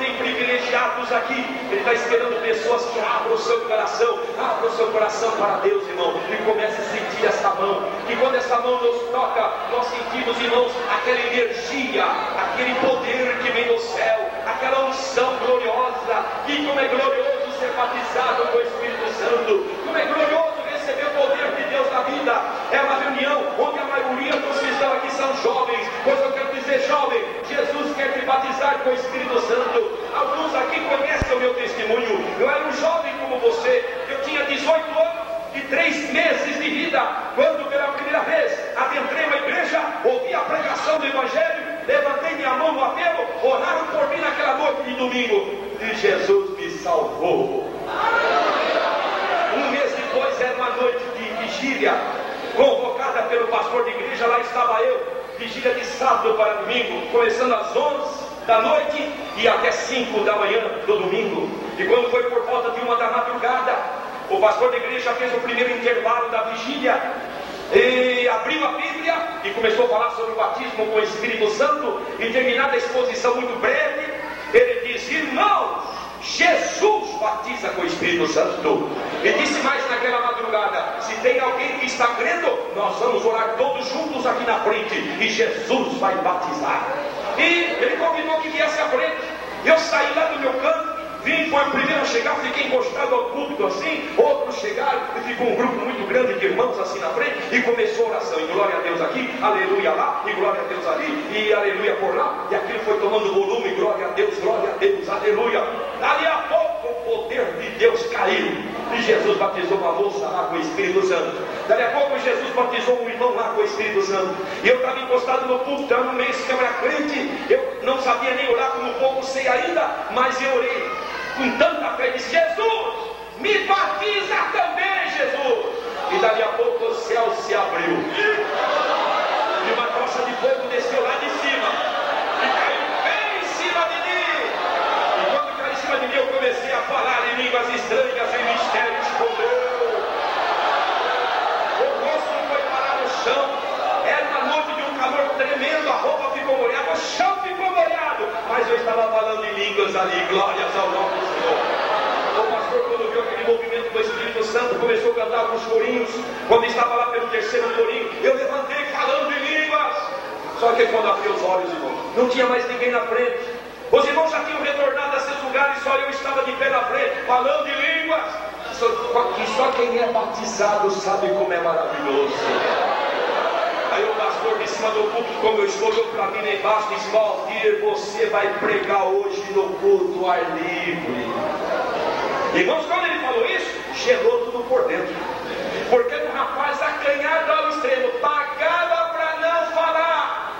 tem privilegiados aqui. Ele está esperando pessoas que abram o seu coração para Deus, irmão, e comece a sentir essa mão. E quando essa mão nos toca, nós sentimos, irmãos, aquela energia, aquele poder que vem do céu, aquela unção gloriosa. E como é glorioso ser batizado com o Espírito Santo, como é glorioso receber o poder de Deus na vida. É uma reunião onde a maioria dos que estão aqui são jovens. Pois eu quero dizer, jovem, Jesus quer te batizar com o Espírito Santo. Alguns aqui conhecem o meu testemunho. Eu era um jovem como você. Eu tinha 18 anos e 3 meses de vida, quando pela primeira vez adentrei uma igreja, ouvi a pregação do Evangelho, levantei minha mão no apelo, oraram por mim naquela noite de domingo, e Jesus me salvou. Um mês depois era uma noite de vigília, convocada pelo pastor de igreja. Lá estava eu, vigília de sábado para domingo, começando às 11 da noite e até 5 da manhã do domingo. E quando foi por volta de 1 da madrugada, o pastor da igreja fez o primeiro intervalo da vigília e abriu a Bíblia e começou a falar sobre o batismo com o Espírito Santo. E terminada a exposição muito breve, ele disse: irmãos, Jesus batiza com o Espírito Santo. E disse mais naquela madrugada: se tem alguém que está crendo, nós vamos orar todos juntos aqui na frente e Jesus vai batizar. E ele convidou que viesse à frente. Eu saí lá do meu canto, foi o primeiro a chegar, fiquei encostado ao púlpito assim. Outros chegaram e ficou um grupo muito grande de irmãos assim na frente. E começou a oração, e glória a Deus aqui, aleluia lá, e glória a Deus ali, e aleluia por lá. E aquilo foi tomando volume, glória a Deus, aleluia. Dali a pouco o poder de Deus caiu, e Jesus batizou uma moça lá com o Espírito Santo. Dali a pouco Jesus batizou um irmão lá com o Espírito Santo. E eu estava encostado no púlpito, era no mês que eu era crente. Eu não sabia nem orar, como pouco sei ainda, mas eu orei com tanta fé, disse: Jesus, me batiza também, Jesus. E dali a pouco o céu se abriu, e uma tocha de fogo desceu lá de cima e caiu bem em cima de mim. E quando caiu em cima de mim, eu comecei a falar em línguas estranhas, em mistérios com Deus. O rosto foi parar no chão. Era uma noite de um calor tremendo, a roupa ficou molhada, o chão ficou molhado, mas eu estava falando em línguas ali, glórias ao nome do Senhor. O pastor, quando viu aquele movimento do Espírito Santo, começou a cantar alguns corinhos. Quando estava lá pelo terceiro corinho, eu levantei falando em línguas. Só que quando abri os olhos, irmão, não tinha mais ninguém na frente. Os irmãos já tinham retornado a seus lugares, só eu estava de pé na frente, falando em línguas. Só quem é batizado sabe como é maravilhoso. Aí o pastor de cima do púlpito, como eu estou, olhou para mim lá embaixo e disse: Valdir, você vai pregar hoje no culto ao ar livre. Irmãos, quando ele falou isso, gelou tudo por dentro. Porque o rapaz acanhado ao extremo, pagava para não falar.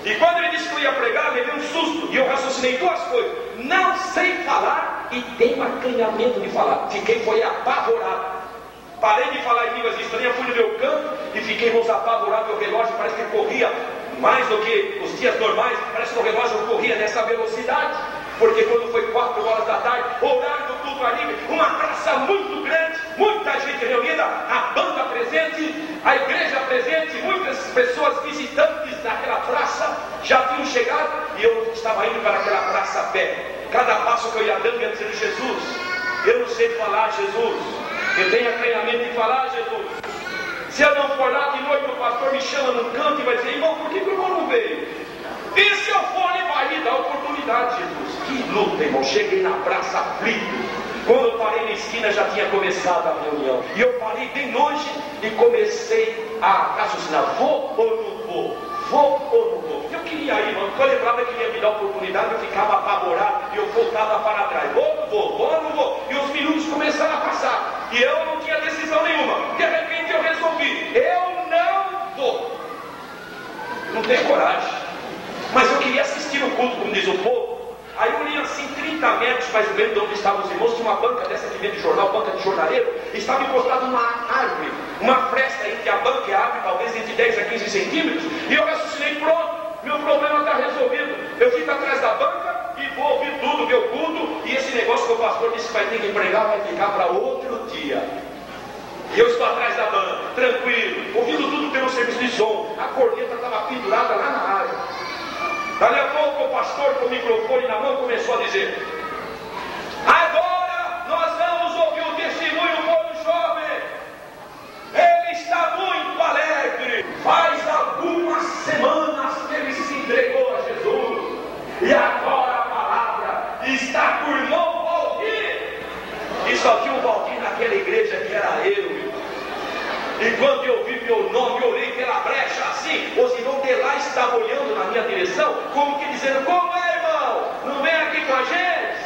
E quando ele disse que eu ia pregar, me deu um susto. E eu raciocinei duas coisas: não sei falar e tenho acanhamento de falar. Fiquei apavorado. Parei de falar em línguas estranhas, fui no meu canto e fiquei, irmãos, apavorado. O relógio parece que corria mais do que os dias normais. Parece que o relógio corria nessa velocidade. Porque quando foi 4 horas da tarde, horário do culto ao ar livre, uma praça muito grande, muita gente reunida, a banda presente, a igreja presente, muitas pessoas visitantes daquela praça já tinham chegado, e eu estava indo para aquela praça a pé. Cada passo que eu ia dando, eu ia dizendo: Jesus, eu não sei falar, Jesus, eu tenho acanhamento de falar, Jesus. Se eu não for lá de noite, o pastor me chama num canto e vai dizer: irmão, por que o irmão não veio? E se eu for, ele vai me dar oportunidade, Jesus. Que luta, irmão. Cheguei na praça aflito. Quando eu parei na esquina, já tinha começado a reunião. E eu parei bem longe e comecei a raciocinar: vou ou não vou? Vou ou não vou? Eu queria ir, irmão. Quando eu lembrava que ele ia me dar oportunidade, eu ficava apavorado e eu voltava para trás. Vou ou não vou? Vou ou não vou? E os minutos começaram a passar. E eu não tinha decisão nenhuma. De repente eu resolvi: eu não vou. Não tenho coragem. Mas eu queria assistir o culto, como diz o povo. Aí eu li assim 30 metros mais ou menos de onde estavam os irmãos. Tinha uma banca dessa que vende jornal, banca de jornaleiro. Estava encostado numa árvore, uma fresta entre a banca e a árvore, talvez entre 10 a 15 centímetros. E eu raciocinei: pronto, meu problema está resolvido. Eu fico atrás da banca e vou ouvir tudo, meu culto. E esse negócio que o pastor disse que vai ter que pregar vai ficar para outro dia. E eu estou atrás da banca, tranquilo, ouvindo tudo pelo serviço de som. A corneta estava pendurada lá na área. Dali a pouco o pastor pastor com o microfone na mão começou a dizer: agora nós vamos ouvir o testemunho do jovem. Ele está muito alegre. Faz algumas semanas que ele se entregou a Jesus. E agora a palavra está com o irmão Valdir. E só tinha um Valdir naquela igreja que era eu. E quando eu vi meu nome, eu olhei pela brecha assim. Os irmãos de lá estavam olhando na minha direção, como que dizendo: como é, irmão? Não vem aqui com a gente?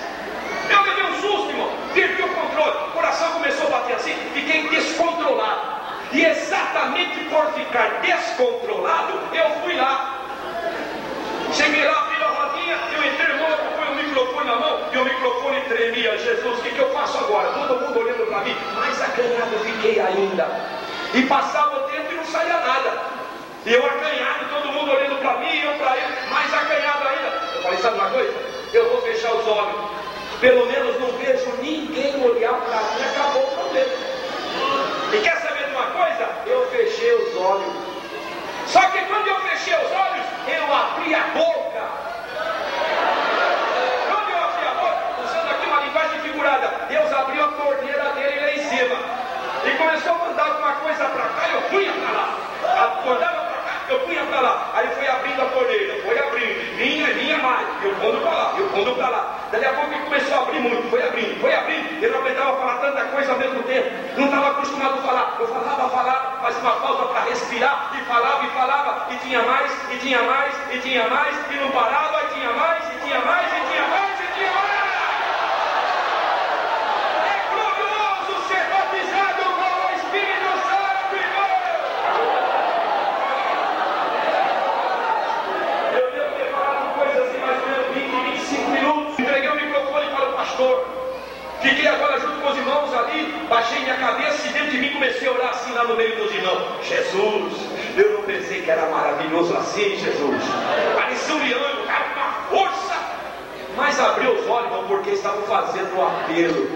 Eu levei um susto, irmão. Perdi o controle. O coração começou a bater assim. Fiquei descontrolado. E exatamente por ficar descontrolado, eu fui lá. Cheguei lá, abri a rodinha, eu entrei logo com o microfone na mão, e o microfone tremia. Jesus, o que eu faço agora? Todo mundo olhando para mim, mais acanhado eu fiquei ainda. E passava o tempo e não saía nada. E eu acanhado, todo mundo olhando para mim, eu para ele, mais acanhado ainda. Eu falei: sabe uma coisa? Eu vou fechar os olhos. Pelo menos não vejo ninguém olhar para mim, acabou o problema. E quer saber de uma coisa? Eu fechei os olhos. Só que quando eu fechei os olhos, eu abri a boca. Quando eu abri a boca, usando aqui uma linguagem figurada, Deus abriu a torneira dele lá em cima. E começou a mandar alguma coisa para cá, eu punha para lá. Mandava para cá, eu punha para lá. Aí foi abrindo a torneira, foi abrindo. Vinha mais. Eu pondo para lá, eu pondo para lá. Daqui a pouco ele começou a abrir muito, foi abrindo, foi abrindo. Eu não aguentava falar tanta coisa ao mesmo tempo. Não estava acostumado a falar. Eu falava, fazia uma pausa para respirar. E falava, e tinha mais, e tinha mais, e tinha mais. E não parava, e tinha mais, e tinha mais, e tinha mais, e tinha mais. Fiquei agora junto com os irmãos ali, baixei minha cabeça e dentro de mim comecei a orar assim lá no meio dos irmãos. Jesus, eu não pensei que era maravilhoso assim, Jesus. Parecia um leão, cara, com uma força. Mas abri os olhos, não, porque estavam fazendo um apelo.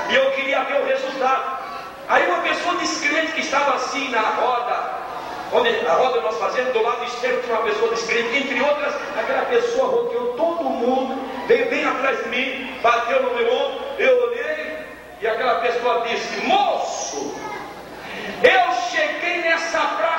E eu queria ver o resultado. Aí uma pessoa descrente que estava assim na roda, onde a roda nós fazemos, do lado esquerdo tinha uma pessoa descrente, entre outras, aquela pessoa rodeou todo mundo, veio bem atrás de mim, bateu no meu ombro, eu olhei, e aquela pessoa disse: moço, eu cheguei nessa praia